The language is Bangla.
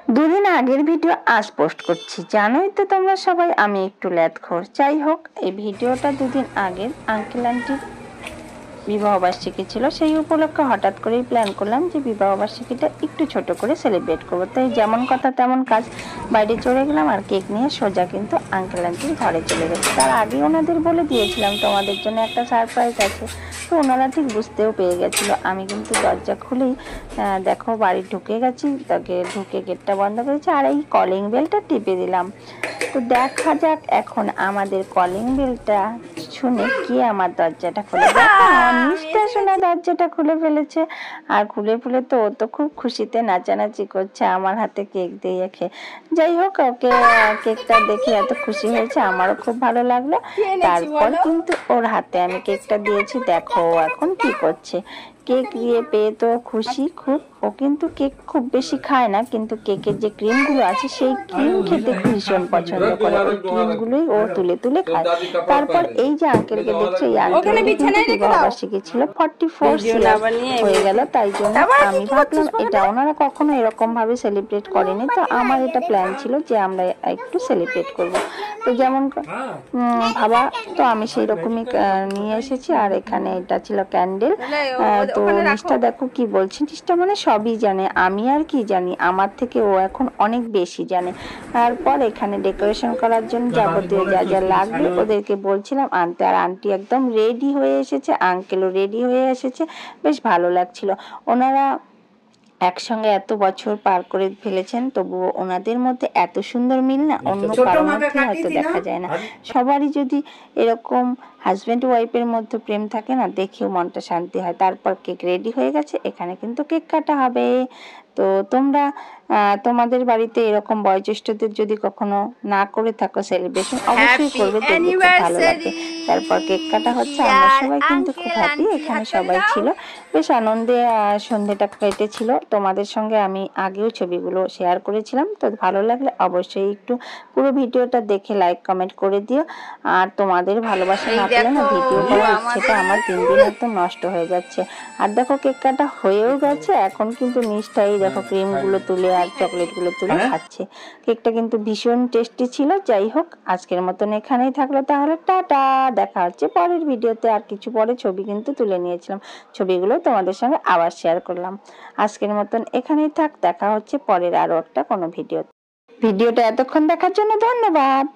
দুদিন আগের ভিডিও আজ পোস্ট করছি, জানোই তো তোমরা সবাই আমি একটু ল্যাদখোর। যাই হোক, এই ভিডিওটা দুদিন আগের আঙ্কেল আন্টির বিবাহবার্ষিকী ছিল, সেই উপলক্ষে হঠাৎ করেই প্ল্যান করলাম যে বিবাহবার্ষিকীটা একটু ছোট করে সেলিব্রেট করবো। তাই যেমন কথা তেমন কাজ, বাইরে চলে গেলাম আর কেক নিয়ে সোজা কিন্তু আঙ্কেল আন্টির ঘরে চলে গেছি। তার আগে ওনাদের বলে দিয়েছিলাম তোমাদের জন্য একটা সারপ্রাইজ আছে, তো ওনারা ঠিক বুঝতেও পেরে গেছিল। আমি কিন্তু দরজা খুলেই দেখো বাড়ি ঢুকে গেছি, তাকে ঢুকে গেটটা বন্ধ করেছি আর এই কলিং বেলটা টিপে দিলাম। তো দেখা যাক এখন আমাদের কলিং বেলটা শুনে কে আমার দরজাটা খুলে। দেখো অনিষ্টা শোনা দরজাটা খুলে ফেলেছে, আর খুলে ফেলে তো ও তো খুব খুশিতে নাচানাচি করছে আমার হাতে কেক দিয়ে রেখে। যাই হোক, ওকে কেকটা দেখে এত খুশি হয়েছে, আমারও খুব ভালো লাগলো। তারপর কিন্তু ওর হাতে আমি কেকটা দিয়েছি, দেখো ও এখন কি করছে। কেক দিয়ে পেয়ে তো খুশি খুব। ও কিন্তু কেক খুব বেশি খায় না, কিন্তু কেকের যে ক্রিমগুলো আছে সেই ক্রিম খেতে ভীষণ পছন্দ করে, ওই ক্রিমগুলোই ও তুলে তুলে খায়। তারপর এই যে আঙ্কেলকে দেখছো, এই আঙ্কেল বিবাহবার্ষিকী ছিল 44 ইয়ার হয়ে গেল, তাই জন্য আমি ভাবলাম এটা ওনারা কখনো এরকম ভাবে সেলিব্রেট করেনি, তো আমার এটা প্ল্যান ছিল যে আমরা একটু সেলিব্রেট করব। তো যেমন ভাবা, তো আমি সেই রকমই নিয়ে এসেছি। আর এখানে এটা ছিল ক্যান্ডেল। তো নিষ্ঠা দেখো কি বলছি, নিষ্ঠা মানে সবই জানে, আমি আর কি জানি, আমার থেকে ও এখন অনেক বেশি জানে। তারপর এখানে ডেকোরেশন করার জন্য যাবতীয় যা যা লাগবে ওদেরকে বলছিলাম আনতে, আর আন্টি একদম রেডি হয়ে এসেছে, আঙ্কেলও রেডি হয়ে এসেছে, বেশ ভালো লাগছিল। ওনারা একসঙ্গে এত বছর পার করে ফেলেছেন, তবুও ওনাদের মধ্যে এত সুন্দর মিল না অন্য কারোর মধ্যে হয়তো দেখা যায় না। সবারই যদি এরকম হাজব্যান্ড ওয়াইফের মধ্যে প্রেম থাকে না, দেখেও মনটা শান্তি হয়। তারপর কেক রেডি হয়ে গেছে, এখানে কিন্তু কেক কাটা হবে। তো তোমরা তোমাদের বাড়িতে এরকম বয়োজ্যেষ্ঠদের যদি কখনো না করে থাকো সেলিব্রেশন, অবশ্যই করবে, দেখবে খুব ভালো লাগবে। তারপর কেক কাটা হচ্ছে, আমরা সবাই কিন্তু খুব হ্যাপি, এখানে সবাই ছিল, বেশ আনন্দে সন্ধ্যেটা কেটেছিল। তোমাদের সঙ্গে আমি আগেও ছবিগুলো শেয়ার করেছিলাম, তো ভালো লাগলে অবশ্যই একটু পুরো ভিডিওটা দেখে লাইক কমেন্ট করে দিও। আর তোমাদের ভালোবাসা না পেলে না ভিডিও করার ইচ্ছেটা আমার দিন দিন একদম নষ্ট হয়ে যাচ্ছে। আর দেখো কেক কাটা হয়েও গেছে, এখন কিন্তু নিচটাই দেখো ক্রিমগুলো তুলে আর চকলেটগুলো তুলে খাচ্ছে। কেকটা কিন্তু ভীষণ টেস্টি ছিল। যাই হোক, আজকের মতন এখানেই থাকলো তাহলে, টাটা। দেখা হচ্ছে পরের ভিডিওতে। আর কিছু পরে ছবি কিন্তু তুলে নিয়েছিলাম, ছবিগুলো তোমাদের সঙ্গে আবার শেয়ার করলাম। আজকের মতন এখানেই থাক, দেখা হচ্ছে পরের আরো একটা কোনো ভিডিওটা এতক্ষণ দেখার জন্য ধন্যবাদ।